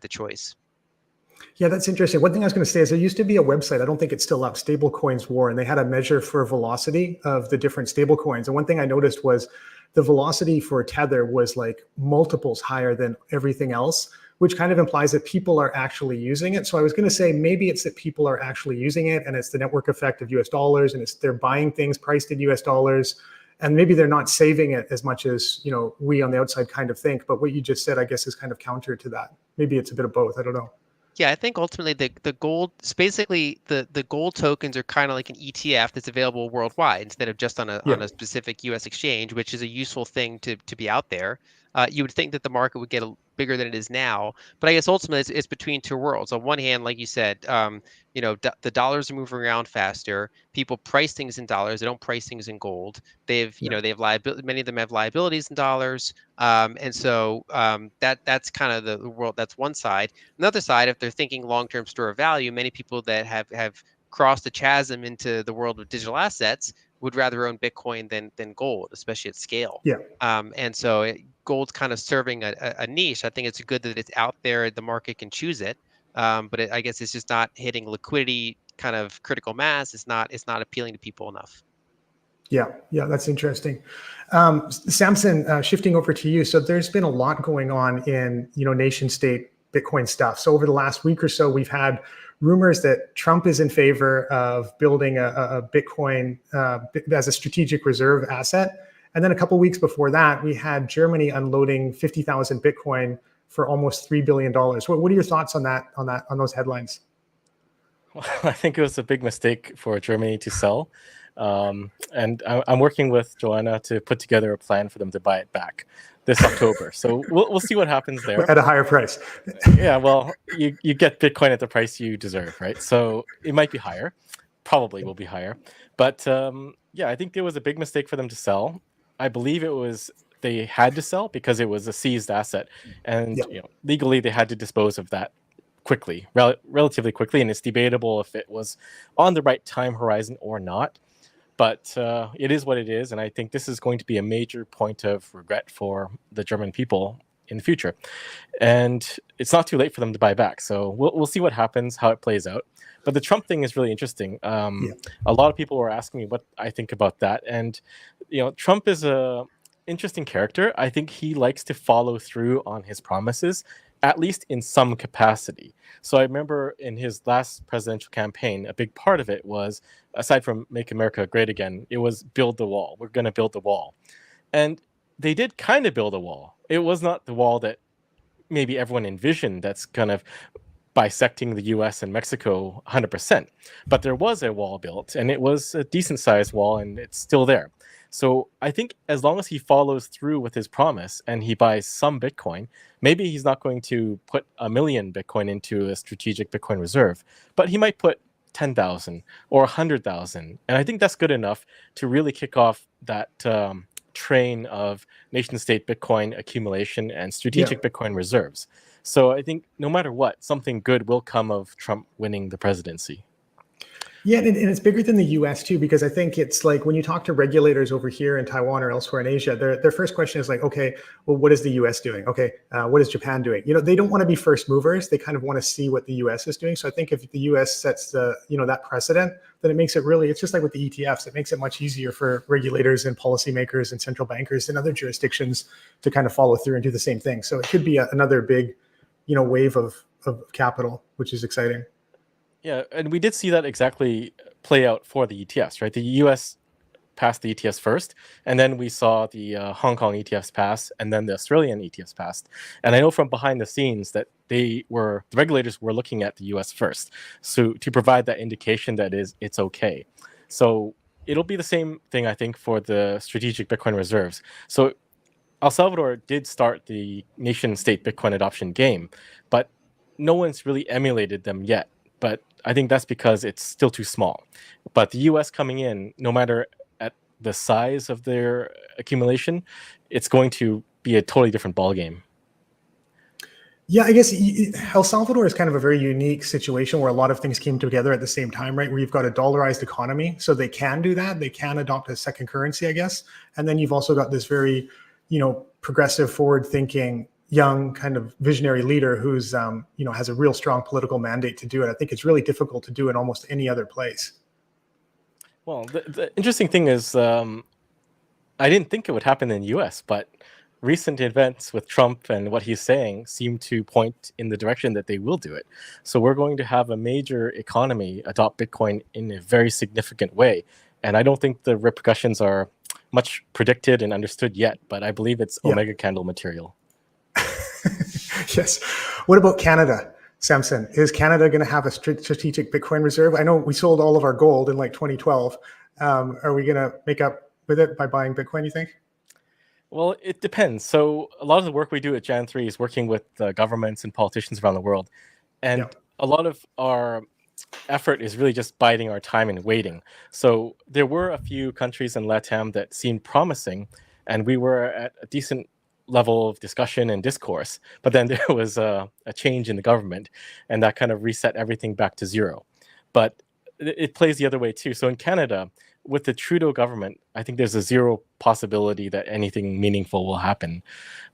the choice. Yeah, that's interesting. One thing I was going to say is there used to be a website, I don't think it's still up, Stablecoins War, and they had a measure for velocity of the different stablecoins. And one thing I noticed was the velocity for Tether was like multiples higher than everything else, which kind of implies that people are actually using it. So I was going to say maybe it's that people are actually using it, and it's the network effect of US dollars, and they're buying things priced in US dollars, and maybe they're not saving it as much as we on the outside kind of think. But what you just said, I guess, is kind of counter to that. Maybe it's a bit of both. I don't know. Yeah, I think ultimately the gold, basically the gold tokens are kind of like an ETF that's available worldwide instead of just on a specific U.S. exchange, which is a useful thing to be out there. You would think that the market would get bigger than it is now, but I guess ultimately it's between two worlds. On one hand, like you said, the dollars are moving around faster. People price things in dollars; they don't price things in gold. They have liability. Many of them have liabilities in dollars, and so that's kind of the world. That's one side. Another side, if they're thinking long-term store of value, many people that have crossed the chasm into the world of digital assets would rather own Bitcoin than gold, especially at scale. Yeah. And so gold's kind of serving a niche. I think it's good that it's out there. The market can choose it. But I guess it's just not hitting liquidity kind of critical mass. It's not appealing to people enough. Yeah, that's interesting. Samson, shifting over to you. So there's been a lot going on in nation state Bitcoin stuff. So over the last week or so, we've had rumors that Trump is in favor of building a Bitcoin as a strategic reserve asset. And then a couple of weeks before that, we had Germany unloading 50,000 Bitcoin for almost $3 billion. What are your thoughts on those headlines? Well, I think it was a big mistake for Germany to sell. And I'm working with Joanna to put together a plan for them to buy it back this October. So we'll see what happens there. At a higher price. Yeah, well, you get Bitcoin at the price you deserve, right? So it might be higher, probably will be higher. But I think it was a big mistake for them to sell. I believe they had to sell because it was a seized asset, and legally they had to dispose of that quickly, relatively quickly. And it's debatable if it was on the right time horizon or not. But it is what it is, and I think this is going to be a major point of regret for the German people in the future. And it's not too late for them to buy back, so we'll see what happens, how it plays out. But the Trump thing is really interesting. A lot of people were asking me what I think about that, and Trump is a interesting character. I think he likes to follow through on his promises, at least in some capacity. So I remember in his last presidential campaign, a big part of it was, aside from Make America Great Again, it was build the wall. We're going to build the wall. And they did kind of build a wall. It was not the wall that maybe everyone envisioned that's kind of bisecting the US and Mexico 100%. But there was a wall built, and it was a decent-sized wall, and it's still there. So I think as long as he follows through with his promise and he buys some Bitcoin, maybe he's not going to put 1 million Bitcoin into a strategic Bitcoin reserve, but he might put 10,000 or 100,000. And I think that's good enough to really kick off that train of nation-state Bitcoin accumulation and strategic Bitcoin reserves. So I think no matter what, something good will come of Trump winning the presidency. Yeah, and it's bigger than the US too, because I think it's like when you talk to regulators over here in Taiwan or elsewhere in Asia, their first question is like, okay, well, what is the US doing? Okay, what is Japan doing? They don't want to be first movers. They kind of want to see what the US is doing. So I think if the US sets that precedent, then it makes it really, it's just like with the ETFs, it makes it much easier for regulators and policymakers and central bankers and other jurisdictions to kind of follow through and do the same thing. So it could be another big, wave of capital, which is exciting. Yeah, and we did see that exactly play out for the ETFs, right? The US passed the ETFs first, and then we saw the Hong Kong ETFs pass, and then the Australian ETFs passed. And I know from behind the scenes that the regulators were looking at the US first, so to provide that indication that it's okay. So it'll be the same thing, I think, for the strategic Bitcoin reserves. So El Salvador did start the nation-state Bitcoin adoption game, but no one's really emulated them yet. But I think that's because it's still too small. But the US coming in, no matter at the size of their accumulation, it's going to be a totally different ballgame. Yeah, I guess El Salvador is kind of a very unique situation where a lot of things came together at the same time, right? Where you've got a dollarized economy, so they can do that. They can adopt a second currency, I guess. And then you've also got this very, progressive, forward-thinking young kind of visionary leader who's has a real strong political mandate to do it. I think it's really difficult to do in almost any other place. Well, the interesting thing is, I didn't think it would happen in the US, but recent events with Trump and what he's saying seem to point in the direction that they will do it. So we're going to have a major economy adopt Bitcoin in a very significant way. And I don't think the repercussions are much predicted and understood yet, but I believe it's Omega candle material. Yes. What about Canada, Samson? Is Canada going to have a strategic Bitcoin reserve? I know we sold all of our gold in like 2012. Are we going to make up with it by buying Bitcoin, you think? Well, it depends. So a lot of the work we do at Jan 3 is working with governments and politicians around the world. And a lot of our effort is really just biding our time and waiting. So there were a few countries in LATAM that seemed promising, and we were at a decent level of discussion and discourse. But then there was a change in the government, and that kind of reset everything back to zero. But it plays the other way too. So in Canada, with the Trudeau government, I think there's a zero possibility that anything meaningful will happen.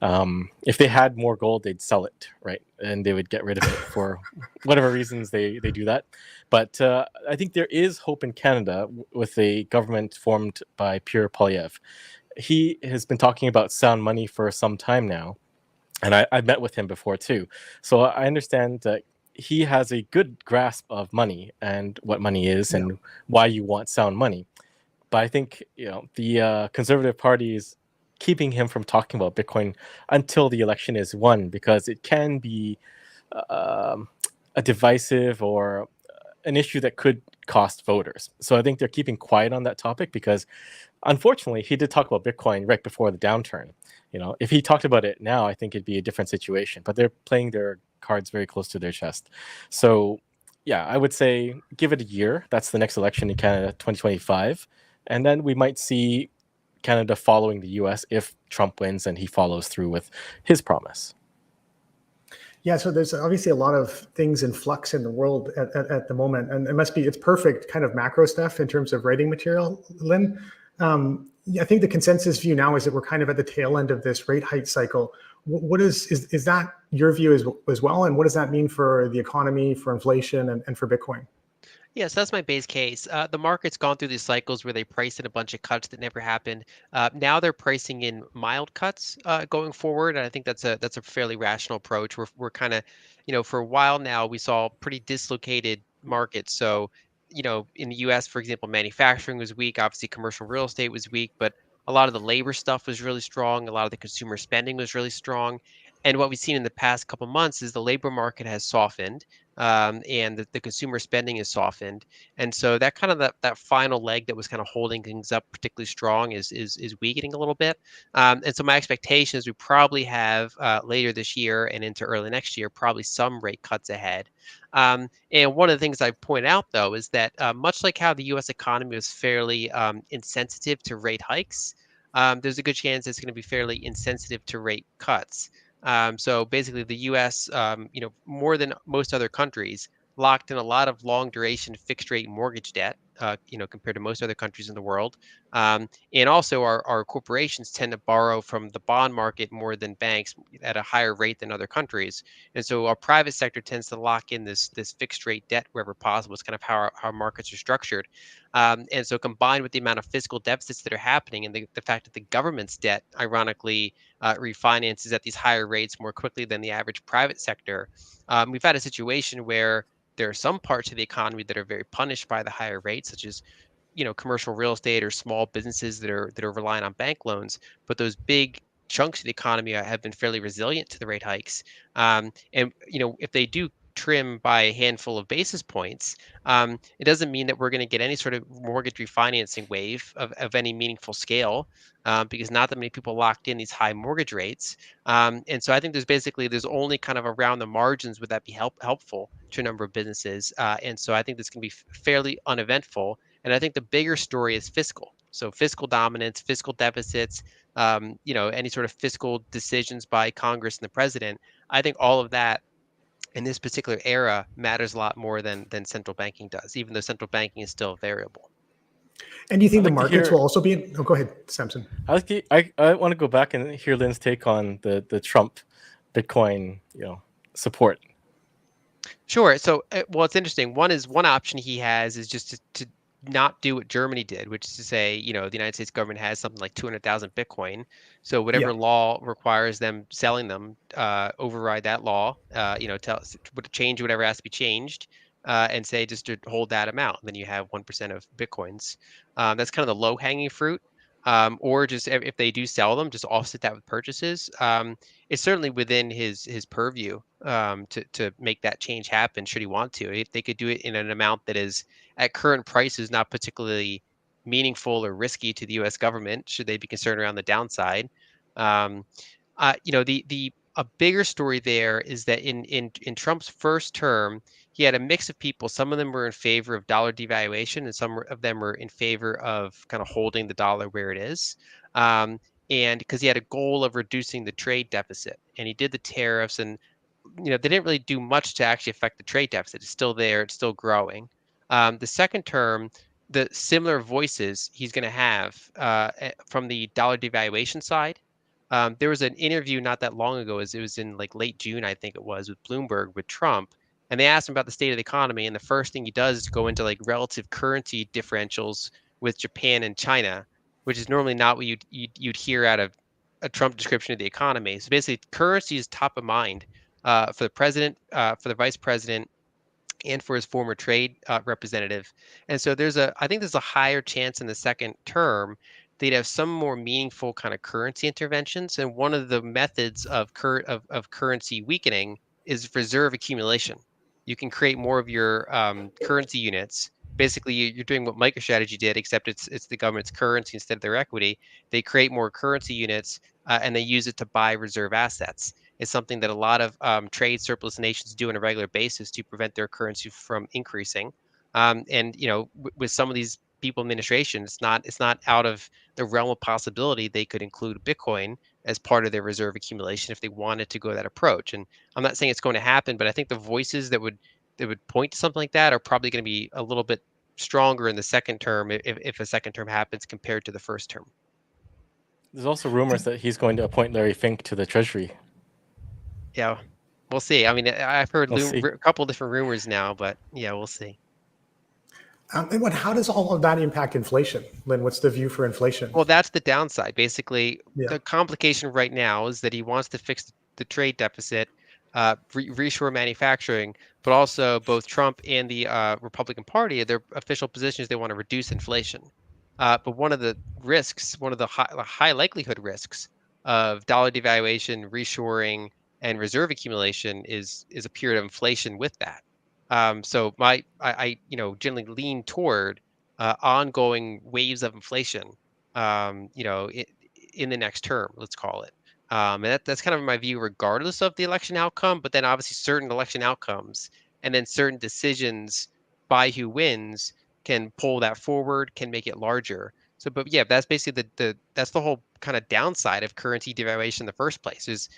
If they had more gold, they'd sell it, right? And they would get rid of it for whatever reasons they do that. But I think there is hope in Canada with a government formed by Pierre Poilievre. He has been talking about sound money for some time now. And I've met with him before too. So I understand that he has a good grasp of money and what money is and why you want sound money. But I think the Conservative Party is keeping him from talking about Bitcoin until the election is won, because it can be a divisive or an issue that could cost voters. So I think they're keeping quiet on that topic because, unfortunately, he did talk about Bitcoin right before the downturn. If he talked about it now, I think it'd be a different situation. But they're playing their cards very close to their chest. So, yeah, I would say give it a year. That's the next election in Canada, 2025. And then we might see Canada following the US if Trump wins and he follows through with his promise. Yeah, so there's obviously a lot of things in flux in the world at the moment. And it's perfect kind of macro stuff in terms of writing material, Lyn. I think the consensus view now is that we're kind of at the tail end of this rate hike cycle. What is that your view as well? And what does that mean for the economy, for inflation, and for Bitcoin? Yes, that's my base case. The market's gone through these cycles where they priced in a bunch of cuts that never happened. Now they're pricing in mild cuts going forward, and I think that's a fairly rational approach. We're kind of, for a while now we saw pretty dislocated markets. So, in the U.S., for example, manufacturing was weak. Obviously, commercial real estate was weak, but a lot of the labor stuff was really strong. A lot of the consumer spending was really strong. And what we've seen in the past couple months is the labor market has softened. And the consumer spending is softened, and so that kind of that final leg that was kind of holding things up particularly strong is weakening a little bit. And so my expectation is we probably have later this year and into early next year probably some rate cuts ahead. And one of the things I point out though is that much like how the U.S. economy was fairly insensitive to rate hikes, there's a good chance it's going to be fairly insensitive to rate cuts. So basically, the U.S., more than most other countries, locked in a lot of long duration fixed rate mortgage debt, compared to most other countries in the world. And also, our corporations tend to borrow from the bond market more than banks at a higher rate than other countries. And so, our private sector tends to lock in this fixed rate debt wherever possible. It's kind of how our markets are structured. And so, combined with the amount of fiscal deficits that are happening and the fact that the government's debt, ironically, refinances at these higher rates more quickly than the average private sector, we've had a situation where there are some parts of the economy that are very punished by the higher rates, such as commercial real estate or small businesses that are relying on bank loans. But those big chunks of the economy have been fairly resilient to the rate hikes. And if they do trim by a handful of basis points, it doesn't mean that we're going to get any sort of mortgage refinancing wave of any meaningful scale, because not that many people locked in these high mortgage rates. And so I think there's only kind of around the margins would that be helpful to a number of businesses. And so I think this can be fairly uneventful. And I think the bigger story is fiscal. So fiscal dominance, fiscal deficits, any sort of fiscal decisions by Congress and the president. I think all of that in this particular era matters a lot more than central banking does, even though central banking is still a variable. And do you think the markets will also be in? Oh, go ahead, Samson. I want to go back and hear Lyn's take on the Trump Bitcoin, support? Sure. So, well, it's interesting. One option he has is just to not do what Germany did, which is to say, the United States government has something like 200,000 Bitcoin. So Yeah. whatever law requires them selling them, override that law, change whatever has to be changed, and say just to hold that amount. And then you have 1% of Bitcoins. That's kind of the low hanging fruit. Or just if they do sell them, just offset that with purchases. It's certainly within his purview, to make that change happen should he want to. If they could do it in an amount that is at current prices not particularly meaningful or risky to the U.S. government, should they be concerned around the downside. Um, the a bigger story there is that in Trump's first term, he had a mix of people. Some of them were in favor of dollar devaluation, and some of them were in favor of kind of holding the dollar where it is. Um, and because he had a goal of reducing the trade deficit, and he did the tariffs, and they didn't really do much to actually affect the trade deficit. It's still there, it's still growing. The second term, the similar voices he's going to have from the dollar devaluation side. There was an interview not that long ago, as it was in like late June, I think it was, with Bloomberg with Trump, and they asked him about the state of the economy, and the first thing he does is go into like relative currency differentials with Japan and China, which is normally not what you'd hear out of a Trump description of the economy. So basically, currency is top of mind for the president, for the vice president, and for his former trade representative. And so I think there's a higher chance in the second term they'd have some more meaningful kind of currency interventions. And one of the methods of currency weakening is reserve accumulation. You can create more of your currency units. Basically, you're doing what MicroStrategy did, except it's the government's currency instead of their equity. They create more currency units, and they use it to buy reserve assets. Is something that a lot of trade surplus nations do on a regular basis to prevent their currency from increasing. And with some of these people in administration, it's not out of the realm of possibility they could include Bitcoin as part of their reserve accumulation if they wanted to go that approach. And I'm not saying it's going to happen, but I think the voices that would point to something like that are probably going to be a little bit stronger in the second term if a second term happens compared to the first term. There's also rumors that he's going to appoint Larry Fink to the Treasury. Yeah, we'll see. I mean, I've heard We'll see. a couple different rumors now, but yeah, we'll see. And how does all of that impact inflation, Lyn? What's the view for inflation? Well, that's the downside. Basically, Yeah. the complication right now is that he wants to fix the trade deficit, reshore manufacturing, but also both Trump and the Republican Party, their official position is they want to reduce inflation. But one of the risks, one of the high likelihood risks of dollar devaluation, reshoring, and reserve accumulation is a period of inflation with that. So I generally lean toward ongoing waves of inflation, in the next term, let's call it. And that's kind of my view, regardless of the election outcome. But then obviously certain election outcomes and then certain decisions by who wins can pull that forward, can make it larger. So, but yeah, that's basically that's the whole kind of downside of currency devaluation in the first place is,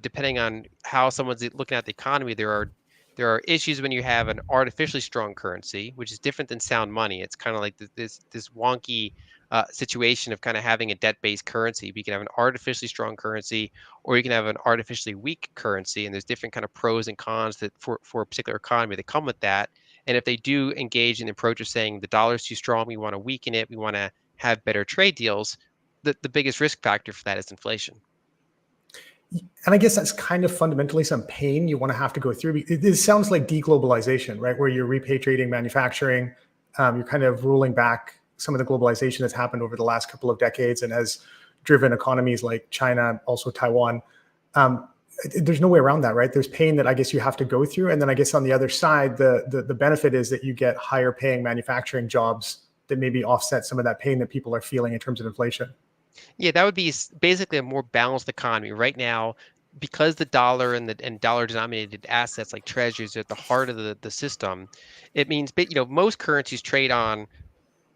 depending on how someone's looking at the economy, there are issues when you have an artificially strong currency, which is different than sound money. It's kind of like this wonky situation of kind of having a debt-based currency. You can have an artificially strong currency, or you can have an artificially weak currency, and there's different kind of pros and cons that for a particular economy that come with that. And if they do engage in the approach of saying the dollar's too strong, we want to weaken it, we want to have better trade deals, the biggest risk factor for that is inflation. And I guess that's kind of fundamentally some pain you want to have to go through. It sounds like deglobalization, right? Where you're repatriating manufacturing, you're kind of rolling back some of the globalization that's happened over the last couple of decades and has driven economies like China, also Taiwan. There's no way around that, right? There's pain that I guess you have to go through. And then I guess on the other side, the benefit is that you get higher paying manufacturing jobs that maybe offset some of that pain that people are feeling in terms of inflation. Yeah, that would be basically a more balanced economy. Right now, because the dollar and dollar denominated assets like treasuries are at the heart of the system, it means most currencies trade on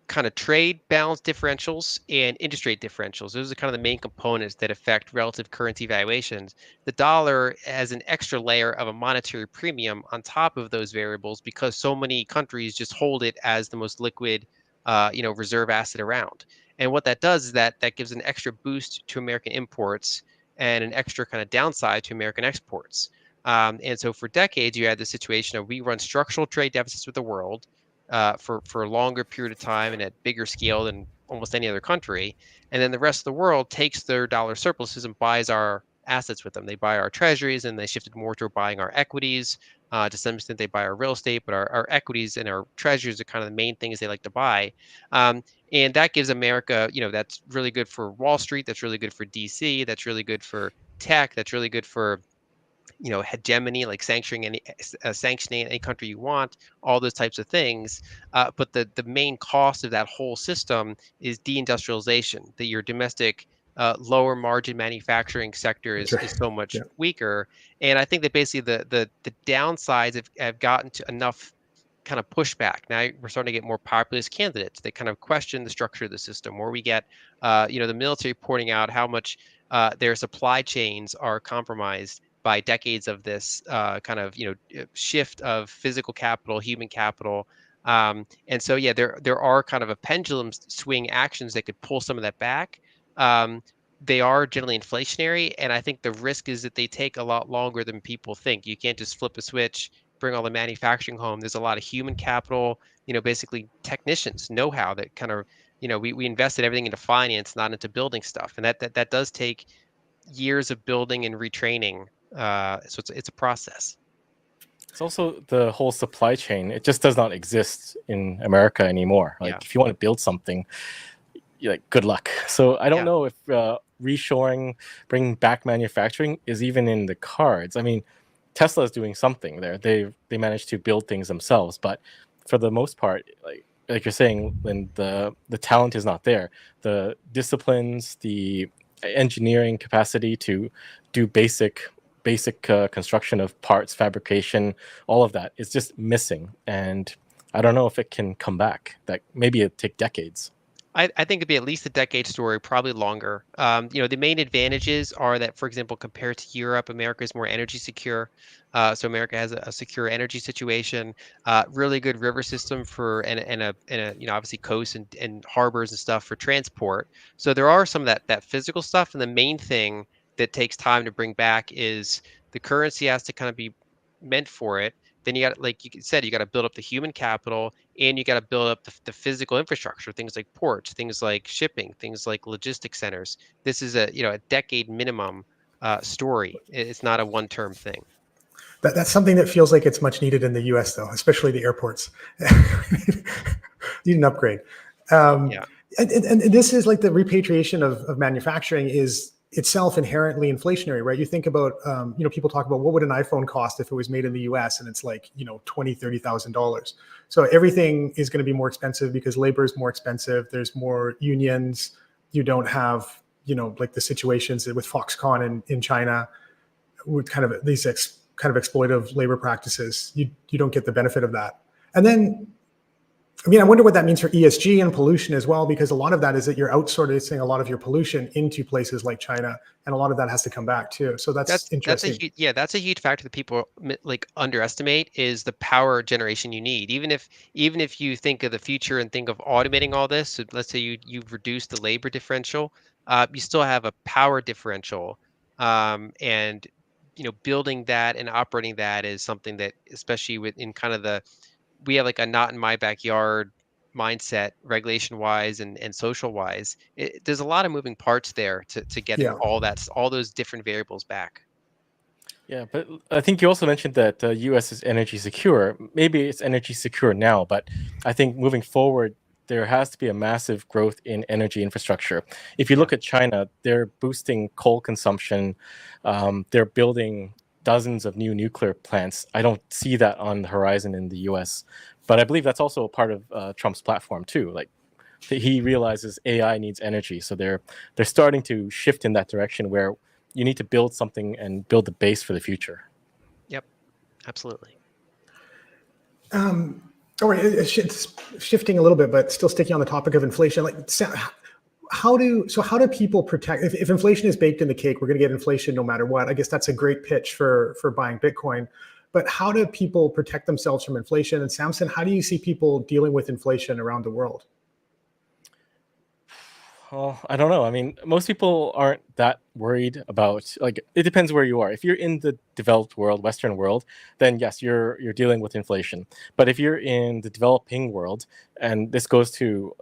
kind of trade balance differentials and interest rate differentials. Those are kind of the main components that affect relative currency valuations. The dollar has an extra layer of a monetary premium on top of those variables because so many countries just hold it as the most liquid, reserve asset around. And what that does is that gives an extra boost to American imports and an extra kind of downside to American exports. And so for decades, you had the situation of we run structural trade deficits with the world for a longer period of time and at bigger scale than almost any other country. And then the rest of the world takes their dollar surpluses and buys our assets with them. They buy our treasuries, and they shifted more toward buying our equities. To some extent, they buy our real estate, but our equities and our treasuries are kind of the main things they like to buy. And that gives America, that's really good for Wall Street. That's really good for DC. That's really good for tech. That's really good for hegemony, like sanctioning any country you want, all those types of things. But the main cost of that whole system is deindustrialization. That your domestic lower margin manufacturing sector That's is right. so much Yeah. weaker. And I think that basically the downsides have gotten to enough kind of pushback. Now we're starting to get more populist candidates that kind of question the structure of the system, or we get the military pointing out how much their supply chains are compromised by decades of this kind of shift of physical capital, human capital. And so there are kind of a pendulum swing actions that could pull some of that back. They are generally inflationary, and I think the risk is that they take a lot longer than people think. You can't just flip a switch, bring all the manufacturing home. There's a lot of human capital, basically technicians, know-how that kind of, we invested everything into finance, not into building stuff, and that does take years of building and retraining. So it's a process. It's also the whole supply chain. It just does not exist in America anymore. Like if you want to build something, good luck. So I don't know if reshoring, bringing back manufacturing is even in the cards. I mean, Tesla is doing something there. They managed to build things themselves, but for the most part, like you're saying, when the talent is not there, the disciplines, the engineering capacity to do basic construction of parts, fabrication, all of that is just missing. And I don't know if it can come back. That maybe it'd take decades. I think it'd be at least a decade story, probably longer. The main advantages are that, for example, compared to Europe, America is more energy secure. So America has a secure energy situation, really good river system for and a obviously coast and harbors and stuff for transport. So there are some of that physical stuff, and the main thing that takes time to bring back is the currency has to kind of be meant for it. Then you got, like you said, you got to build up the human capital, and you got to build up the physical infrastructure, things like ports, things like shipping, things like logistics centers. This is a decade minimum story. It's not a one-term thing. That's something that feels like it's much needed in the U.S. though, especially the airports. Need an upgrade. And this is like the repatriation of manufacturing is itself inherently inflationary, right? You think about, people talk about what would an iPhone cost if it was made in the US, and it's like, $20,000, $30,000. So everything is going to be more expensive because labor is more expensive. There's more unions. You don't have, like the situations with Foxconn in China with kind of these kind of exploitive labor practices. You don't get the benefit of that. And then, I wonder what that means for ESG and pollution as well, because a lot of that is that you're outsourcing a lot of your pollution into places like China, and a lot of that has to come back too. So that's interesting. That's a huge factor that people underestimate is the power generation you need. Even if you think of the future and think of automating all this, so let's say you've reduced the labor differential, you still have a power differential, and building that and operating that is something that, especially in kind of we have like a not in my backyard mindset, regulation wise and social wise. There's a lot of moving parts there to getting all those different variables back. Yeah, but I think you also mentioned that U.S. is energy secure. Maybe it's energy secure now, but I think moving forward, there has to be a massive growth in energy infrastructure. If you look at China, they're boosting coal consumption. They're building dozens of new nuclear plants. I don't see that on the horizon in the U.S., but I believe that's also a part of Trump's platform too. Like he realizes AI needs energy, so they're starting to shift in that direction where you need to build something and build the base for the future. Yep, absolutely. All right, shifting a little bit, but still sticking on the topic of inflation. Like, how do people protect if inflation is baked in the cake? We're going to get inflation no matter what. I guess that's a great pitch for buying Bitcoin. But how do people protect themselves from inflation? And Samson, how do you see people dealing with inflation around the world? Well, I don't know. I mean, most people aren't that worried about, like, it depends where you are. If you're in the developed world, Western world, then yes, you're dealing with inflation. But if you're in the developing world, and this goes to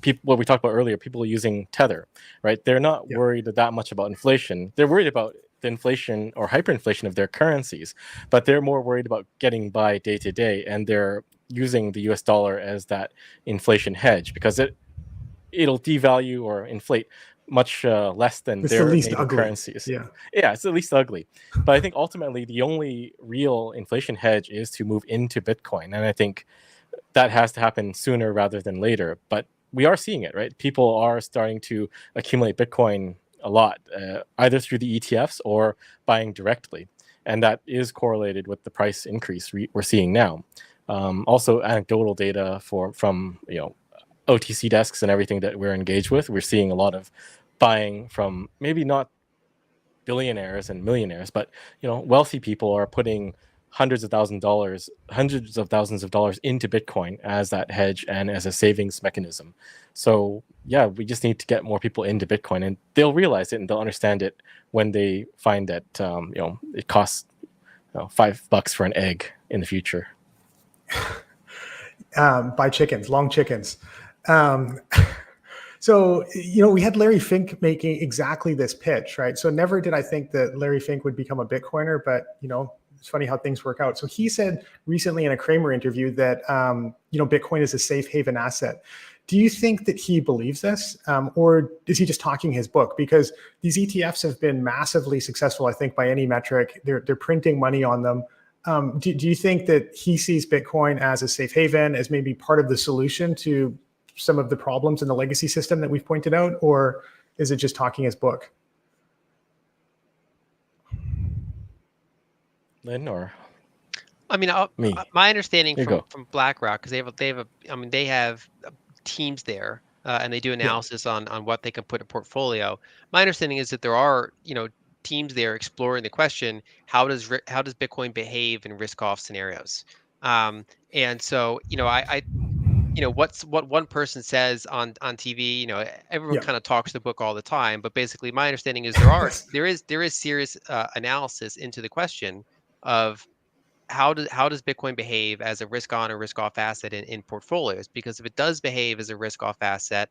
people, what we talked about earlier, people using Tether, right? They're not worried that much about inflation. They're worried about the inflation or hyperinflation of their currencies, but they're more worried about getting by day to day, and they're using the US dollar as that inflation hedge because it'll devalue or inflate much less than It's the their least native ugly. currencies. Yeah. Yeah, it's at least ugly. But I think ultimately the only real inflation hedge is to move into Bitcoin. And I think that has to happen sooner rather than later. But we are seeing it, right? People are starting to accumulate Bitcoin a lot, either through the ETFs or buying directly. And that is correlated with the price increase we're seeing now. Also, anecdotal data from OTC desks and everything that we're engaged with, we're seeing a lot of buying from maybe not billionaires and millionaires, but wealthy people are putting hundreds of thousands of dollars into Bitcoin as that hedge and as a savings mechanism. So yeah, we just need to get more people into Bitcoin, and they'll realize it and they'll understand it when they find that it costs $5 for an egg in the future. Buy chickens, long chickens. So, we had Larry Fink making exactly this pitch, right? So never did I think that Larry Fink would become a Bitcoiner, but, it's funny how things work out. So he said recently in a Kramer interview that, Bitcoin is a safe haven asset. Do you think that he believes this, or is he just talking his book? Because these ETFs have been massively successful, I think, by any metric. They're printing money on them. Do you think that he sees Bitcoin as a safe haven, as maybe part of the solution to some of the problems in the legacy system that we've pointed out, or is it just talking his book? Lyn, or I mean, me? my understanding You go. from BlackRock, because they have teams there, and they do analysis on what they can put in portfolio. My understanding is that there are teams there exploring the question, how does Bitcoin behave in risk off scenarios? And so what one person says on TV, everyone kind of talks the book all the time, but basically my understanding is there is serious analysis into the question of how does Bitcoin behave as a risk on or risk off asset in portfolios? Because if it does behave as a risk off asset,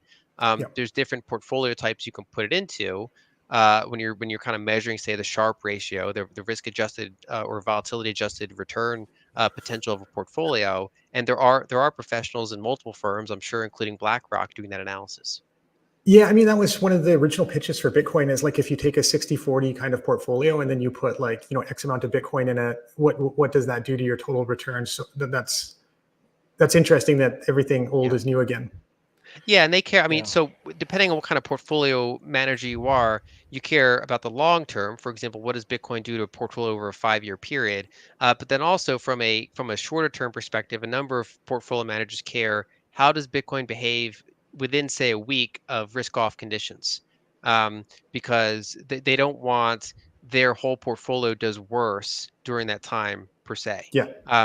there's different portfolio types you can put it into. When you're kind of measuring, say, the Sharpe ratio, the risk adjusted or volatility adjusted return potential of a portfolio, and there are professionals in multiple firms, I'm sure, including BlackRock, doing that analysis. Yeah, I mean, that was one of the original pitches for Bitcoin is like, if you take a 60-40 kind of portfolio and then you put like, X amount of Bitcoin in it, what does that do to your total return? So that's interesting that everything old is new again. Yeah, and they care. I mean, so depending on what kind of portfolio manager you are, you care about the long term. For example, what does Bitcoin do to a portfolio over a 5-year period? But then also from a shorter term perspective, a number of portfolio managers care, how does Bitcoin behave within, say, a week of risk off conditions? Because they don't want their whole portfolio does worse during that time per se.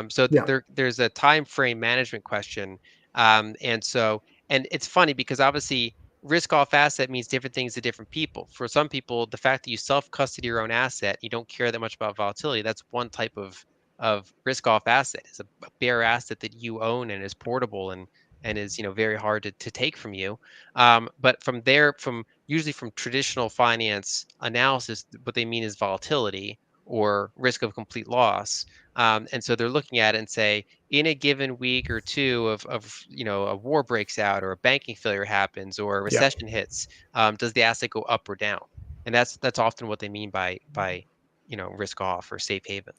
So there's a time frame management question, and so. And it's funny because obviously risk off asset means different things to different people. For some people, the fact that you self custody your own asset, you don't care that much about volatility, that's one type of risk off asset. It's a bare asset that you own and is portable and is very hard to take from you. But from usually from traditional finance analysis, what they mean is volatility or risk of complete loss. And so they're looking at it and say, in a given week or two of a war breaks out or a banking failure happens or a recession hits, does the asset go up or down? And that's often what they mean by risk off or safe haven.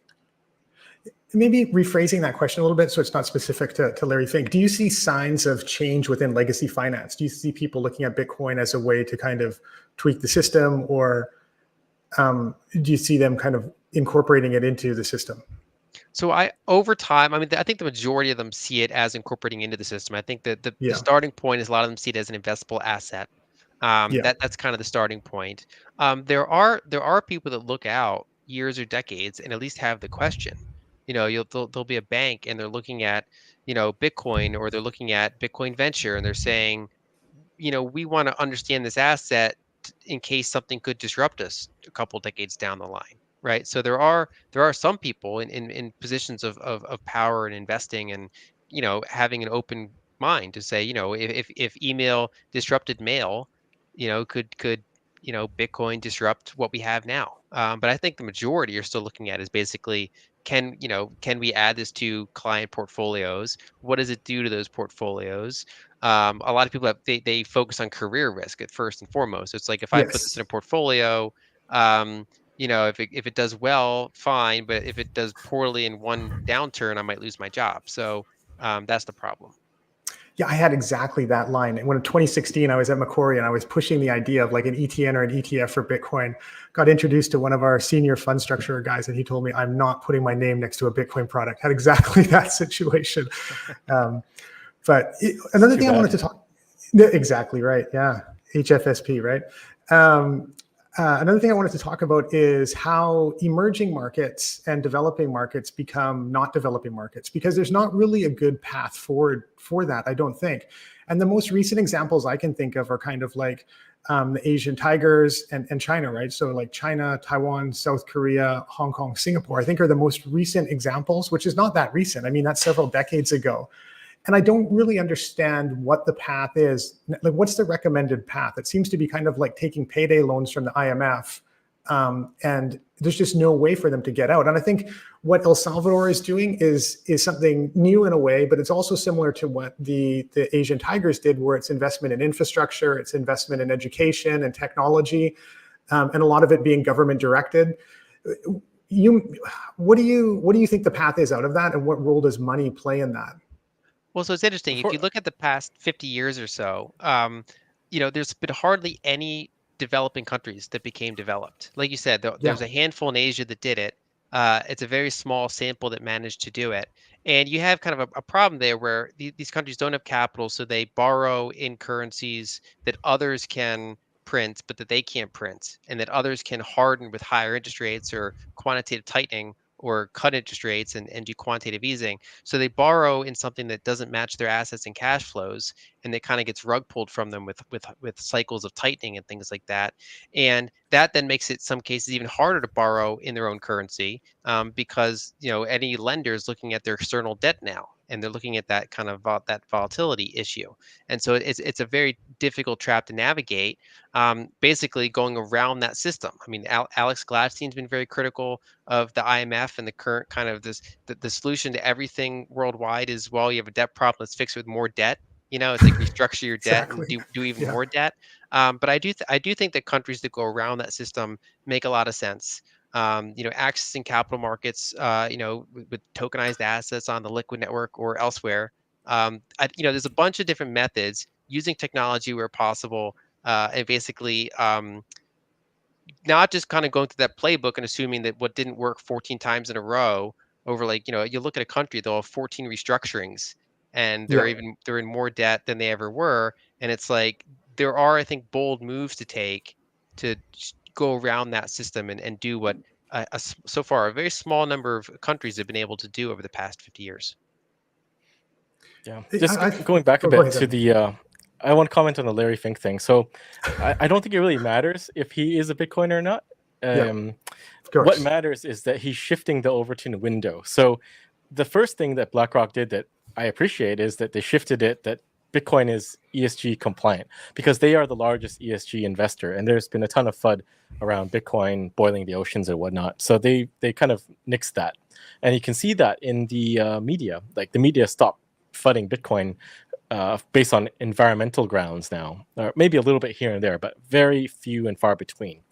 Maybe rephrasing that question a little bit so it's not specific to Larry Fink. Do you see signs of change within legacy finance? Do you see people looking at Bitcoin as a way to kind of tweak the system, or do you see them kind of incorporating it into the system? So over time, I mean, I think the majority of them see it as incorporating into the system. I think that the starting point is a lot of them see it as an investable asset. That's kind of the starting point. There are people that look out years or decades and at least have the question. There'll be a bank and they're looking at Bitcoin, or they're looking at Bitcoin Venture and they're saying, we want to understand this asset in case something could disrupt us a couple decades down the line, right? So there are some people in positions of power and investing, and having an open mind to say, if email disrupted mail, could Bitcoin disrupt what we have now? But I think the majority are still looking at is basically, can we add this to client portfolios? What does it do to those portfolios? A lot of people they focus on career risk at first and foremost. So it's like, if I put this in Yes. a portfolio, if it does well, fine, but if it does poorly in one downturn, I might lose my job. So that's the problem. Yeah, I had exactly that line. And when in 2016, I was at Macquarie and I was pushing the idea of like an ETN or an ETF for Bitcoin. Got introduced to one of our senior fund structurer guys, and he told me, I'm not putting my name next to a Bitcoin product. Had exactly that situation. Another thing I wanted to talk. Exactly right. Yeah, HFSP, right? Another thing I wanted to talk about is how emerging markets and developing markets become not developing markets, because there's not really a good path forward for that, I don't think. And the most recent examples I can think of are kind of like the Asian tigers and China, right? So like China, Taiwan, South Korea, Hong Kong, Singapore, I think are the most recent examples, which is not that recent. I mean, that's several decades ago. And I don't really understand what the path is. Like, what's the recommended path? It seems to be kind of like taking payday loans from the IMF, and there's just no way for them to get out. And I think what El Salvador is doing is something new in a way, but it's also similar to what the Asian tigers did, where it's investment in infrastructure, it's investment in education and technology, and a lot of it being government directed. What do you think the path is out of that, and what role does money play in that? Well, so it's interesting. If you look at the past 50 years or so, there's been hardly any developing countries that became developed. Like you said, there's a handful in Asia that did it. It's a very small sample that managed to do it. And you have kind of a problem there where these countries don't have capital, so they borrow in currencies that others can print, but that they can't print, and that others can harden with higher interest rates or quantitative tightening, or cut interest rates and do quantitative easing. So they borrow in something that doesn't match their assets and cash flows, and it kind of gets rug pulled from them with cycles of tightening and things like that. And that then makes it, some cases, even harder to borrow in their own currency, because any lender is looking at their external debt now, and they're looking at that kind of that volatility issue. And so it's a very difficult trap to navigate, basically going around that system. I mean, Alex Gladstein's been very critical of the IMF and the current kind of the solution to everything worldwide is, well, you have a debt problem, let's fix it with more debt. It's like restructure your debt and do even more debt. But I do think that countries that go around that system make a lot of sense. Accessing capital markets, with tokenized assets on the liquid network or elsewhere. There's a bunch of different methods using technology where possible, and basically, not just kind of going through that playbook and assuming that what didn't work 14 times in a row over, like, you look at a country, they'll have 14 restructurings, and they're in more debt than they ever were. And it's like, there are, I think, bold moves to take to go around that system and do what so far a very small number of countries have been able to do over the past 50 years. Yeah, just going back a bit to the I want to comment on the Larry Fink thing. So I don't think it really matters if he is a Bitcoiner or not. What matters is that he's shifting the Overton window. So the first thing that BlackRock did that I appreciate is that they shifted it that Bitcoin is ESG compliant, because they are the largest ESG investor, and there's been a ton of FUD around Bitcoin boiling the oceans and whatnot. So they kind of nixed that, and you can see that in the media. Like, the media stopped FUDding Bitcoin based on environmental grounds now, or maybe a little bit here and there, but very few and far between.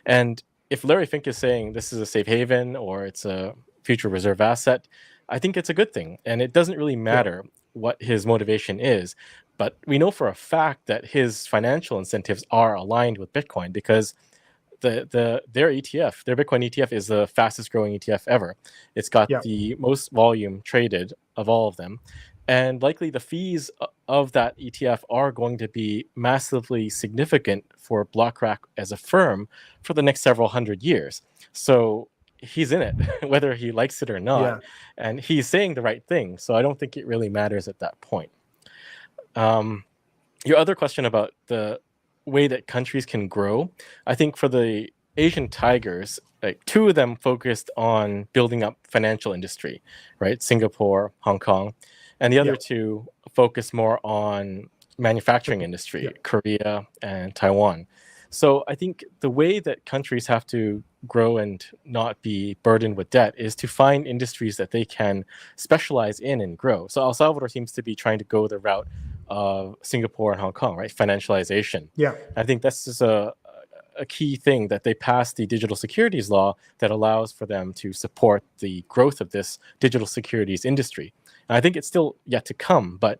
And if Larry Fink is saying this is a safe haven or it's a future reserve asset, I think it's a good thing. And it doesn't really matter what his motivation is, but we know for a fact that his financial incentives are aligned with Bitcoin, because their ETF, their Bitcoin ETF, is the fastest growing ETF ever. It's got the most volume traded of all of them. And likely the fees of that ETF are going to be massively significant for BlackRock as a firm for the next several hundred years. So he's in it, whether he likes it or not. And he's saying the right thing. So I don't think it really matters at that point. your other question about the way that countries can grow, I think for the Asian tigers, like two of them focused on building up financial industry, right? Singapore, Hong Kong, and the other two focus more on manufacturing industry, Korea and Taiwan. So I think the way that countries have to grow and not be burdened with debt is to find industries that they can specialize in and grow. So El Salvador seems to be trying to go the route of Singapore and Hong Kong, right? Financialization. Yeah. I think this is a key thing that they passed the digital securities law that allows for them to support the growth of this digital securities industry. And I think it's still yet to come, but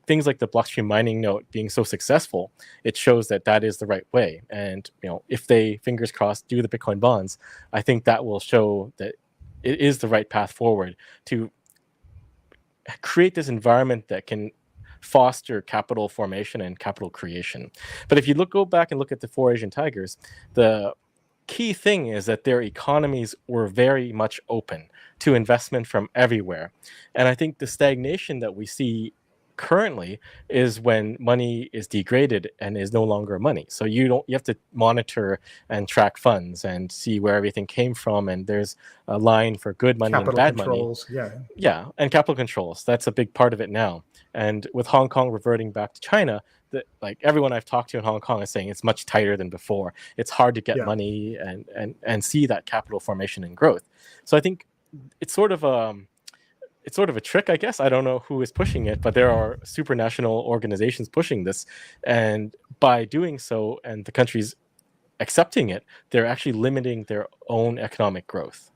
things like the blockchain mining node being so successful, it shows that that is the right way. And if they, fingers crossed, do the Bitcoin bonds, I think that will show that it is the right path forward to create this environment that can foster capital formation and capital creation. But if you go back and look at the four Asian tigers, the key thing is that their economies were very much open to investment from everywhere. And I think the stagnation that we see currently is when money is degraded and is no longer money. So you have to monitor and track funds and see where everything came from, and there's a line for good money and bad controls, money. Yeah, and capital controls. That's a big part of it now. And with Hong Kong reverting back to China, like everyone I've talked to in Hong Kong is saying it's much tighter than before. It's hard to get money and see that capital formation and growth. So I think it's sort of a trick, I guess. I don't know who is pushing it, but there are supranational organizations pushing this. And by doing so, and the countries accepting it, they're actually limiting their own economic growth.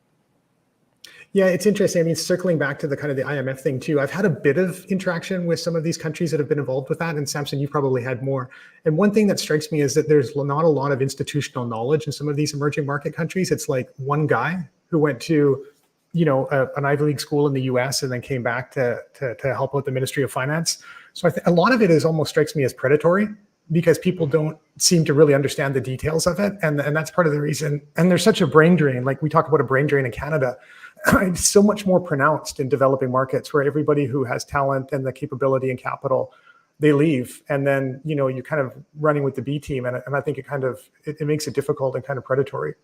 Yeah, it's interesting. I mean, circling back to the kind of the IMF thing too, I've had a bit of interaction with some of these countries that have been involved with that. And Samson, you probably had more. And one thing that strikes me is that there's not a lot of institutional knowledge in some of these emerging market countries. It's like one guy who went to, an Ivy League school in the US and then came back to help out the Ministry of Finance. So I think a lot of it almost strikes me as predatory, because people don't seem to really understand the details of it. And that's part of the reason. And there's such a brain drain. Like we talk about a brain drain in Canada. It's so much more pronounced in developing markets, where everybody who has talent and the capability and capital, they leave. And then, you're kind of running with the B team. And I think it makes it difficult and kind of predatory.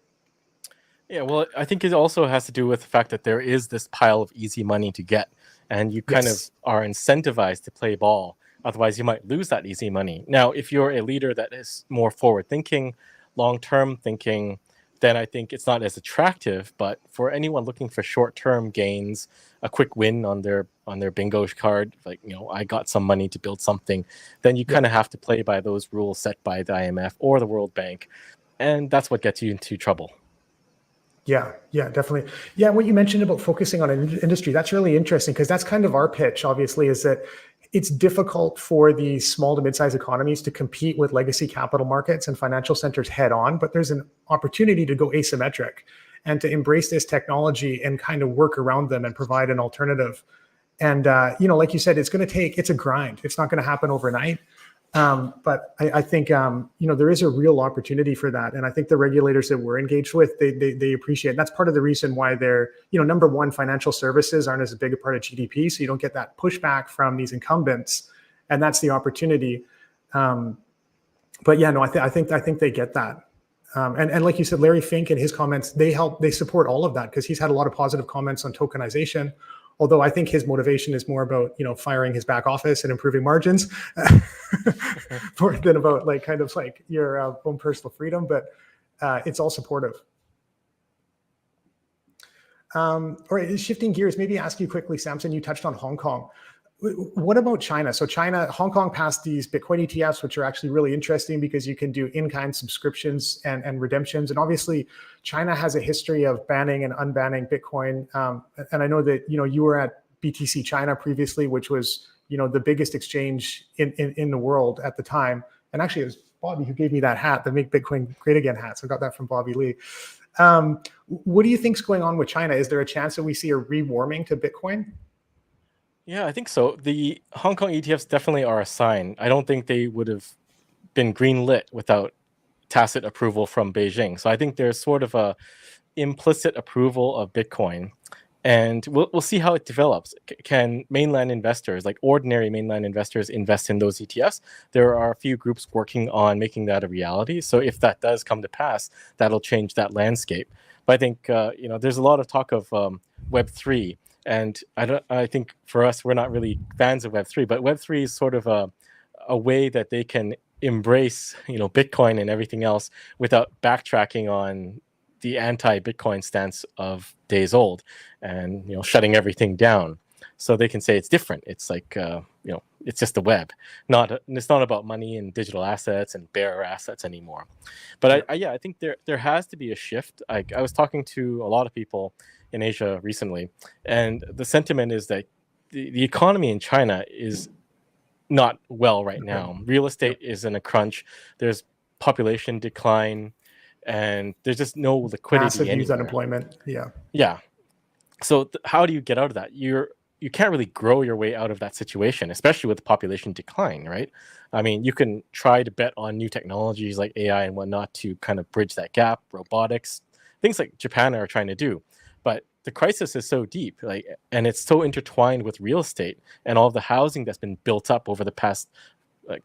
Yeah, well, I think it also has to do with the fact that there is this pile of easy money to get, and you kind of are incentivized to play ball. Otherwise, you might lose that easy money. Now, if you're a leader that is more forward-thinking, long-term thinking, then I think it's not as attractive. But for anyone looking for short-term gains, a quick win on their bingo card, like, I got some money to build something, then you kind of have to play by those rules set by the IMF or the World Bank. And that's what gets you into trouble. Yeah, definitely. Yeah, what you mentioned about focusing on an industry, that's really interesting, because that's kind of our pitch, obviously, is that it's difficult for these small to mid-sized economies to compete with legacy capital markets and financial centers head on, but there's an opportunity to go asymmetric and to embrace this technology and kind of work around them and provide an alternative. And, like you said, it's a grind. It's not going to happen overnight. But I think, there is a real opportunity for that. And I think the regulators that we're engaged with, they appreciate it. And that's part of the reason why they're, number one, financial services aren't as big a part of GDP. So you don't get that pushback from these incumbents. And that's the opportunity. But yeah, no, I think they get that. And like you said, Larry Fink and his comments, they support all of that, because he's had a lot of positive comments on tokenization. Although I think his motivation is more about, firing his back office and improving margins more than about your own personal freedom. But it's all supportive. All right, shifting gears, maybe ask you quickly, Samson, you touched on Hong Kong. What about China? So Hong Kong passed these Bitcoin ETFs, which are actually really interesting because you can do in-kind subscriptions and redemptions. And obviously, China has a history of banning and unbanning Bitcoin. And I know that you were at BTC China previously, which was the biggest exchange in the world at the time. And actually, it was Bobby who gave me that hat, the Make Bitcoin Great Again hat. So I got that from Bobby Lee. What do you think's going on with China? Is there a chance that we see a rewarming to Bitcoin? Yeah, I think so. The Hong Kong ETFs definitely are a sign. I don't think they would have been greenlit without tacit approval from Beijing. So I think there's sort of a implicit approval of Bitcoin. and we'll see how it develops. Can mainland investors, like ordinary mainland investors, invest in those ETFs? There are a few groups working on making that a reality. So if that does come to pass, that'll change that landscape. But I think there's a lot of talk of Web3, and I think for us, we're not really fans of Web3, but Web3 is sort of a way that they can embrace Bitcoin and everything else without backtracking on the anti-Bitcoin stance of days old, and shutting everything down. So they can say it's different. It's like it's just the web. It's not about money and digital assets and bearer assets anymore. But I think there has to be a shift. I was talking to a lot of people in Asia recently, and the sentiment is that the economy in China is not well right now. Real estate is in a crunch. There's population decline, and there's just no liquidity. Massive anywhere. youth unemployment. Yeah. So how do you get out of that? You can't really grow your way out of that situation, especially with the population decline, right? I mean, you can try to bet on new technologies like AI and whatnot to kind of bridge that gap, robotics, things like Japan are trying to do. But the crisis is so deep, and it's so intertwined with real estate and all of the housing that's been built up over the past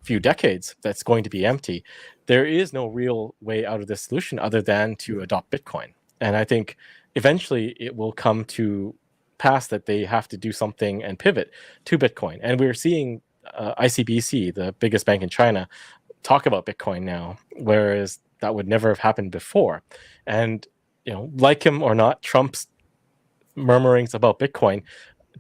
few decades that's going to be empty. There is no real way out of this solution other than to adopt Bitcoin. And I think eventually it will come to pass that they have to do something and pivot to Bitcoin. And we're seeing ICBC, the biggest bank in China, talk about Bitcoin now, whereas that would never have happened before. And like him or not, Trump's murmurings about Bitcoin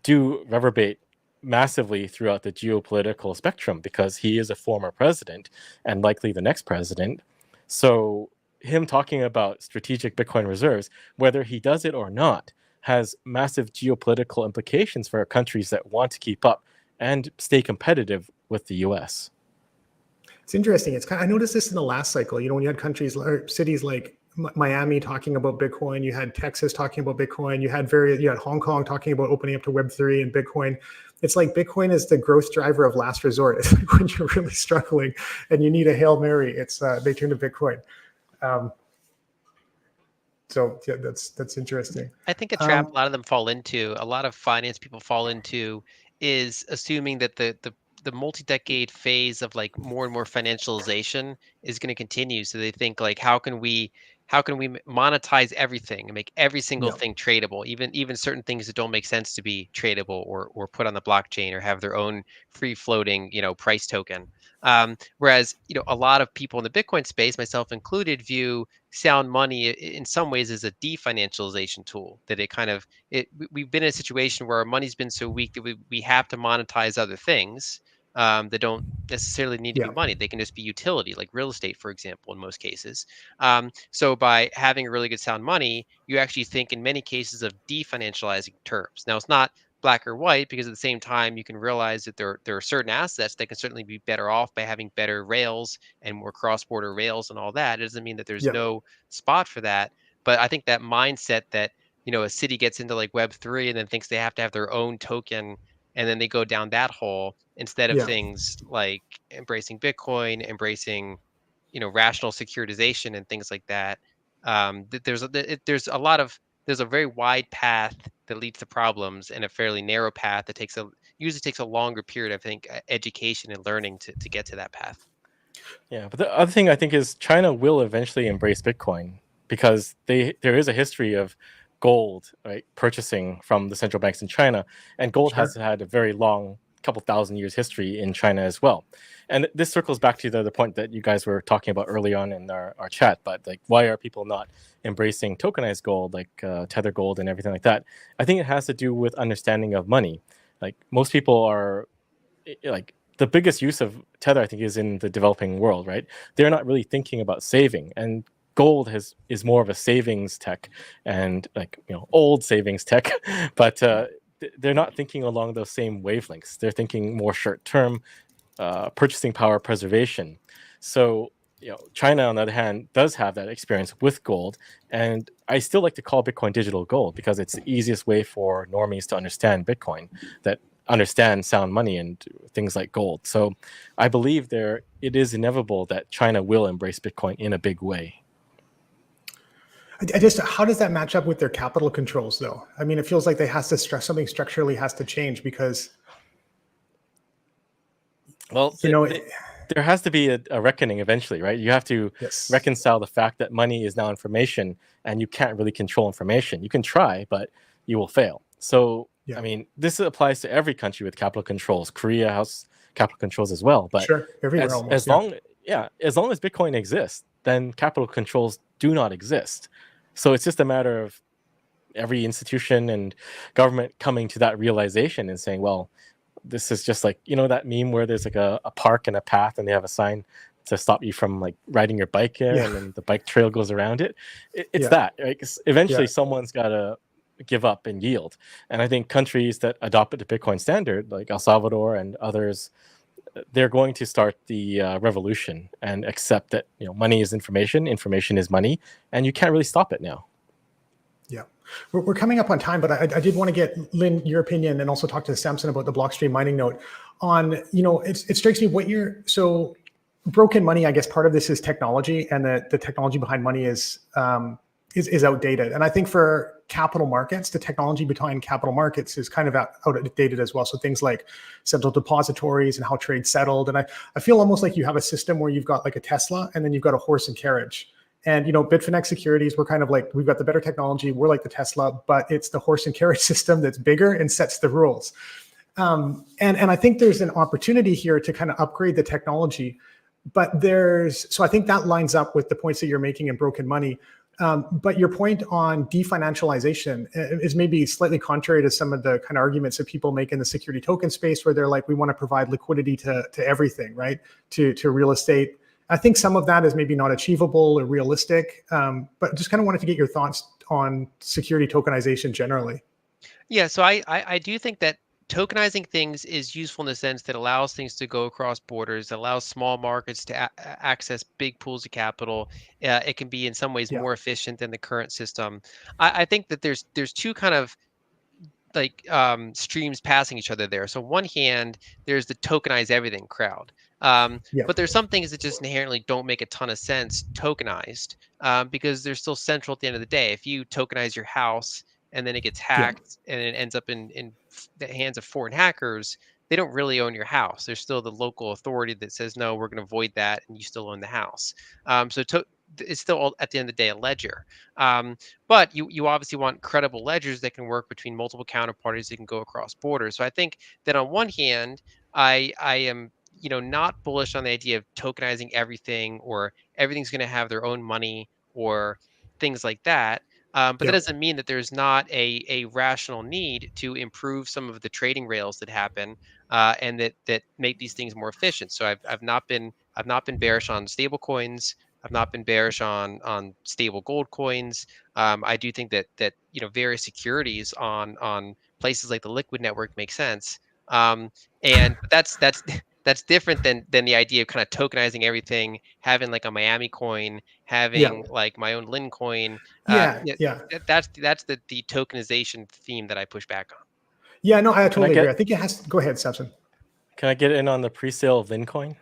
do reverberate massively throughout the geopolitical spectrum, because he is a former president and likely the next president. So him talking about strategic Bitcoin reserves, whether he does it or not, has massive geopolitical implications for countries that want to keep up and stay competitive with the US. It's interesting. I noticed this in the last cycle. When you had countries or cities like Miami talking about Bitcoin, you had Texas talking about Bitcoin, you had Hong Kong talking about opening up to Web3 and Bitcoin. It's like Bitcoin is the growth driver of last resort. It's like when you're really struggling and you need a Hail Mary, they turn to Bitcoin. So yeah, that's interesting. I think a trap a lot of finance people fall into is assuming that the multi-decade phase of like more and more financialization is going to continue. So they think like, how can we monetize everything and make every single thing tradable, even certain things that don't make sense to be tradable or put on the blockchain or have their own free floating price token. Whereas a lot of people in the Bitcoin space, myself included, view sound money in some ways as a definancialization tool. That we've been in a situation where our money's been so weak that we have to monetize other things that don't necessarily need to be money. They can just be utility, like real estate, for example, in most cases. So by having a really good sound money, you actually think in many cases of definancializing terms. Now, it's not black or white, because at the same time, you can realize that there are certain assets that can certainly be better off by having better rails and more cross-border rails and all that. It doesn't mean that there's no spot for that. But I think that mindset that, a city gets into like Web3 and then thinks they have to have their own token, and then they go down that hole instead of things like embracing Bitcoin, embracing, rational securitization and things like that. There's a very wide path that leads to problems and a fairly narrow path that usually takes a longer period, I think, education and learning to get to that path. Yeah, but the other thing I think is China will eventually embrace Bitcoin, because there is a history of gold, right, purchasing from the central banks in China, and gold has had a very long, couple thousand years history in China as well. And this circles back to the point that you guys were talking about early on in our chat, but like, why are people not embracing tokenized gold, like Tether gold and everything like that? I think it has to do with understanding of money. Like, most people are like, the biggest use of Tether, I think, is in the developing world, right? They're not really thinking about saving, and gold is more of a savings tech, and old savings tech, but they're not thinking along those same wavelengths. They're thinking more short term, purchasing power preservation. So China, on the other hand, does have that experience with gold, and I still like to call Bitcoin digital gold, because it's the easiest way for normies to understand Bitcoin, that understand sound money and things like gold. So I believe it is inevitable that China will embrace Bitcoin in a big way. I just, how does that match up with their capital controls, though? I mean, it feels like they has to stress something structurally has to change because, well, there has to be a reckoning eventually, right? You have to reconcile the fact that money is now information, and you can't really control information. You can try, but you will fail. So, I mean, this applies to every country with capital controls. Korea has capital controls as well. But everywhere as long as Bitcoin exists, then capital controls do not exist. So it's just a matter of every institution and government coming to that realization and saying, well, this is just like, that meme where there's like a park and a path and they have a sign to stop you from like riding your bike there, and then the bike trail goes around it. It's that, right? 'Cause eventually someone's got to give up and yield. And I think countries that adopted the Bitcoin standard, like El Salvador and others, they're going to start the revolution and accept that money is information, information is money, and you can't really stop it now. Yeah, we're coming up on time, but I did want to get, Lyn, your opinion, and also talk to Samson about the Blockstream mining node. On it strikes me so broken money. I guess part of this is technology, and the technology behind money is outdated. And I think for capital markets, the technology behind capital markets is kind of outdated as well. So things like central depositories and how trade's settled. And I feel almost like you have a system where you've got like a Tesla and then you've got a horse and carriage. And, Bitfinex Securities, we're kind of like, we've got the better technology. We're like the Tesla, but it's the horse and carriage system that's bigger and sets the rules. And I think there's an opportunity here to kind of upgrade the technology. But so I think that lines up with the points that you're making in broken money. But your point on definancialization is maybe slightly contrary to some of the kind of arguments that people make in the security token space, where they're like, we want to provide liquidity to everything, right? To real estate. I think some of that is maybe not achievable or realistic, but just kind of wanted to get your thoughts on security tokenization generally. Yeah, so I do think that tokenizing things is useful in the sense that allows things to go across borders, allows small markets to access big pools of capital. It can be in some ways more efficient than the current system. I think that there's two kind of like streams passing each other there. So on one hand, there's the tokenize everything crowd. But there's some things that just inherently don't make a ton of sense tokenized because they're still central at the end of the day. If you tokenize your house and then it gets hacked and it ends up in the hands of foreign hackers, they don't really own your house. There's still the local authority that says, no, we're going to void that, and you still own the house. It's still at the end of the day a ledger. But you obviously want credible ledgers that can work between multiple counterparties that can go across borders. So I think that on one hand, I am not bullish on the idea of tokenizing everything or everything's going to have their own money or things like that. But that doesn't mean that there's not a rational need to improve some of the trading rails that happen and that make these things more efficient. So I've not been bearish on stable coins. I've not been bearish on stable gold coins. I do think that various securities on places like the Liquid network make sense. And that's different than the idea of kind of tokenizing everything, having like a Miami coin, having like my own Lyn coin. That's the tokenization theme that I push back on. Yeah, no, I totally agree. I think it has to go ahead, Samson. Can I get in on the pre-sale of Lyn coin?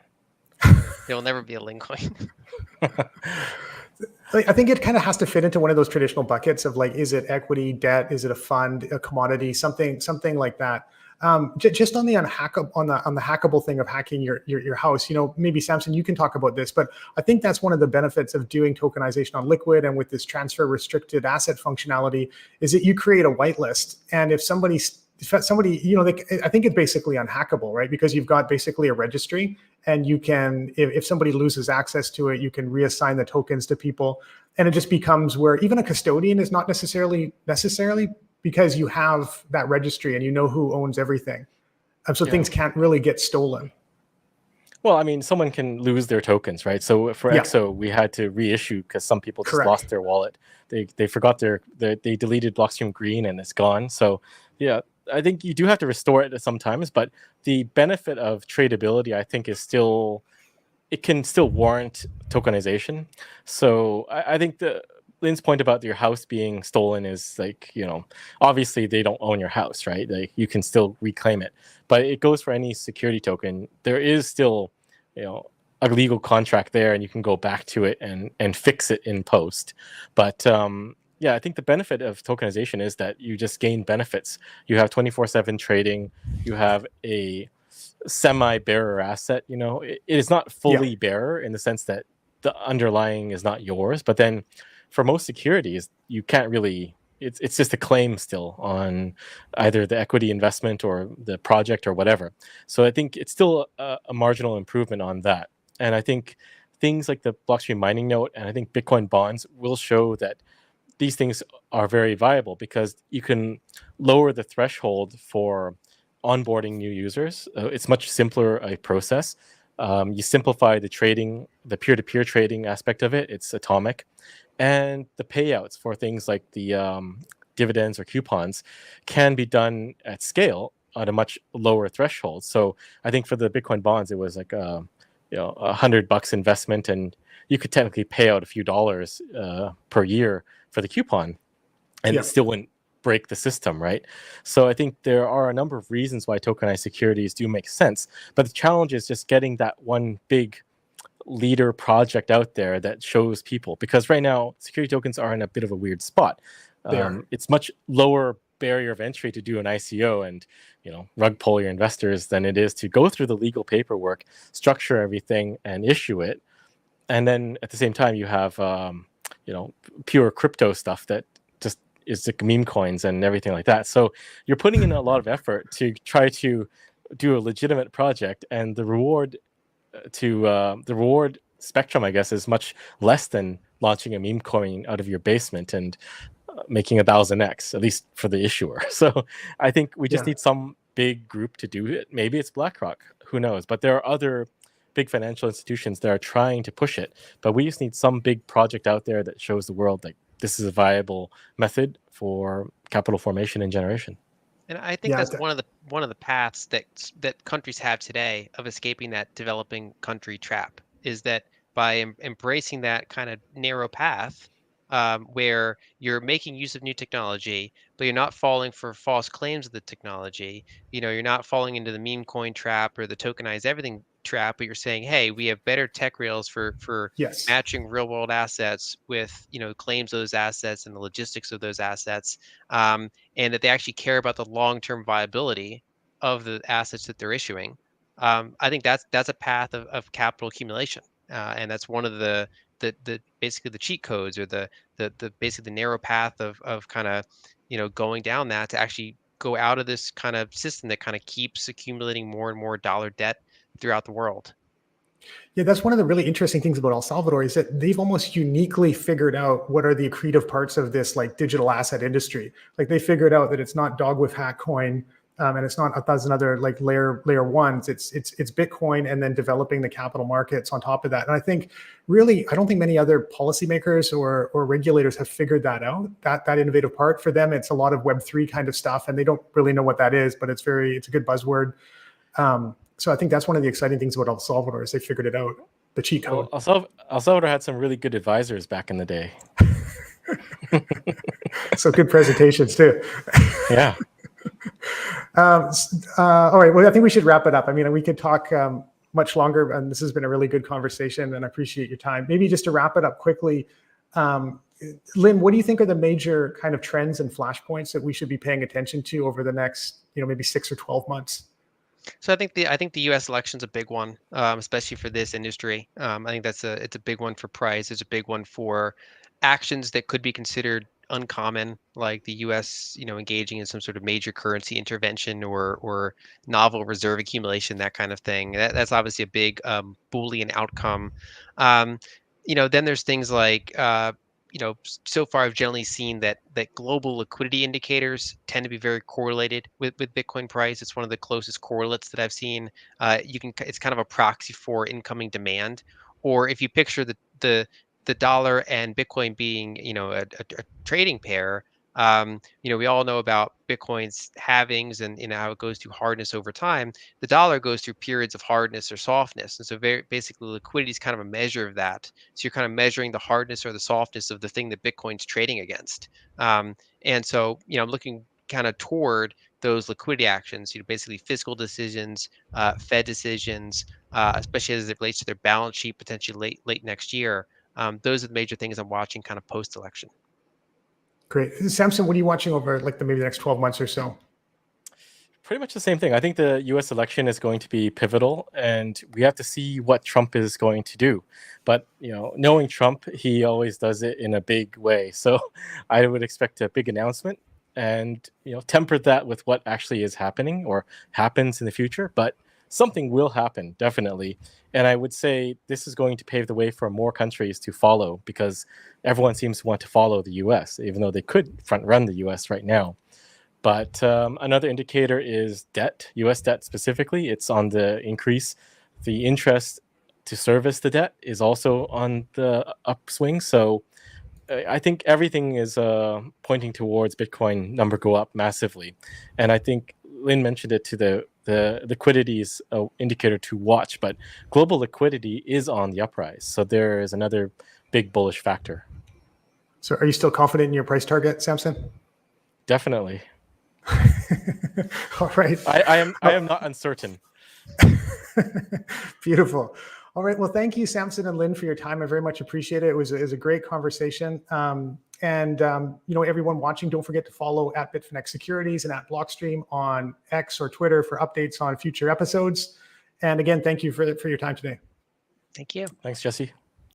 There will never be a Lyn coin. I think it kind of has to fit into one of those traditional buckets of like, is it equity, debt, is it a fund, a commodity, something like that. Just on the hackable thing of hacking your house, maybe Samson, you can talk about this, but I think that's one of the benefits of doing tokenization on Liquid and with this transfer restricted asset functionality is that you create a whitelist, and if somebody, I think it's basically unhackable, right? Because you've got basically a registry, and you can, if somebody loses access to it, you can reassign the tokens to people, and it just becomes where even a custodian is not necessarily because you have that registry and you know who owns everything. So things can't really get stolen. Well, I mean, someone can lose their tokens, right? So for EXO, we had to reissue because some people just lost their wallet. They forgot they deleted Blockstream Green and it's gone. So yeah, I think you do have to restore it sometimes, but the benefit of tradability, I think, it can still warrant tokenization. So I think Lyn's point about your house being stolen is like, obviously they don't own your house, right? Like you can still reclaim it, but it goes for any security token. There is still, a legal contract there, and you can go back to it and fix it in post. But yeah, I think the benefit of tokenization is that you just gain benefits. You have 24/7 trading. You have a semi-bearer asset. It is not fully bearer in the sense that the underlying is not yours, but then for most securities you can't really, it's just a claim still on either the equity investment or the project or whatever. So I think it's still a marginal improvement on that. And I think things like the blockchain mining note and I think Bitcoin bonds will show that these things are very viable because you can lower the threshold for onboarding new users. It's much simpler a process. You simplify the trading, the peer-to-peer trading aspect of it. It's atomic, and the payouts for things like the dividends or coupons can be done at scale at a much lower threshold. So I think for the Bitcoin bonds, it was like $100 investment, and you could technically pay out a few dollars per year for the coupon, and it still wouldn't break the system, right? So I think there are a number of reasons why tokenized securities do make sense, but the challenge is just getting that one big leader project out there that shows people, because right now security tokens are in a bit of a weird spot. It's much lower barrier of entry to do an ICO and rug pull your investors than it is to go through the legal paperwork, structure everything, and issue it. And then at the same time, you have pure crypto stuff that just is like meme coins and everything like that. So you're putting in a lot of effort to try to do a legitimate project, and the reward spectrum, I guess, is much less than launching a meme coin out of your basement and making 1,000x, at least for the issuer. So I think we just need some big group to do it. Maybe it's BlackRock, who knows? But there are other big financial institutions that are trying to push it. But we just need some big project out there that shows the world that this is a viable method for capital formation and generation. And I think that's one of the paths that countries have today of escaping that developing country trap, is that by embracing that kind of narrow path, where you're making use of new technology, but you're not falling for false claims of the technology. You're not falling into the meme coin trap or the tokenize everything trap, but you're saying, hey, we have better tech rails for matching real world assets with claims of those assets and the logistics of those assets, and that they actually care about the long-term viability of the assets that they're issuing. I think that's a path of capital accumulation, and that's one of the basically the cheat codes, or the basically the narrow path of kind of going down that to actually go out of this kind of system that kind of keeps accumulating more and more dollar debt throughout the world. Yeah, that's one of the really interesting things about El Salvador, is that they've almost uniquely figured out what are the accretive parts of this like digital asset industry. Like they figured out that it's not dog with hat coin, and it's not 1,000 other like layer ones. It's Bitcoin, and then developing the capital markets on top of that. And I think really, I don't think many other policymakers or regulators have figured that out. That innovative part for them, it's a lot of Web3 kind of stuff, and they don't really know what that is, but it's a good buzzword. So I think that's one of the exciting things about El Salvador, is they figured it out, the cheat code. Well, El Salvador had some really good advisors back in the day. So good presentations too. Yeah. All right. Well, I think we should wrap it up. I mean, we could talk much longer, and this has been a really good conversation, and I appreciate your time. Maybe just to wrap it up quickly, Lyn, what do you think are the major kind of trends and flashpoints that we should be paying attention to over the next, maybe 6 or 12 months? So I think the U.S. election's a big one, especially for this industry. I think it's a big one for price. It's a big one for actions that could be considered uncommon, like the U.S. engaging in some sort of major currency intervention or novel reserve accumulation, that kind of thing. That's obviously a big Boolean outcome. Then there's things like so far I've generally seen that global liquidity indicators tend to be very correlated with Bitcoin price. It's one of the closest correlates that I've seen. It's kind of a proxy for incoming demand. Or if you picture the dollar and Bitcoin being a trading pair, we all know about Bitcoin's halvings and how it goes through hardness over time. The dollar goes through periods of hardness or softness, and so basically liquidity is kind of a measure of that. So you're kind of measuring the hardness or the softness of the thing that Bitcoin's trading against. And so I'm looking kind of toward those liquidity actions, basically fiscal decisions, Fed decisions, especially as it relates to their balance sheet potentially late next year. Those are the major things I'm watching kind of post-election. Great. Samson, what are you watching over like maybe the next 12 months or so? Pretty much the same thing. I think the U.S. election is going to be pivotal, and we have to see what Trump is going to do. But knowing Trump, he always does it in a big way. So I would expect a big announcement, and temper that with what actually is happening or happens in the future. But something will happen, definitely. And I would say this is going to pave the way for more countries to follow, because everyone seems to want to follow the U.S., even though they could front run the U.S. right now. But another indicator is debt, U.S. debt specifically. It's on the increase. The interest to service the debt is also on the upswing. So I think everything is pointing towards Bitcoin number go up massively. And I think Lyn mentioned it to the liquidity is an indicator to watch, but global liquidity is on the uprise. So there is another big bullish factor. So are you still confident in your price target, Samson? Definitely. All right. I am not uncertain. Beautiful. All right. Well, thank you, Samson and Lyn, for your time. I very much appreciate it. It was a great conversation. Everyone watching, don't forget to follow at Bitfinex Securities and at Blockstream on X or Twitter for updates on future episodes. And again, thank you for your time today. Thank you. Thanks, Jesse.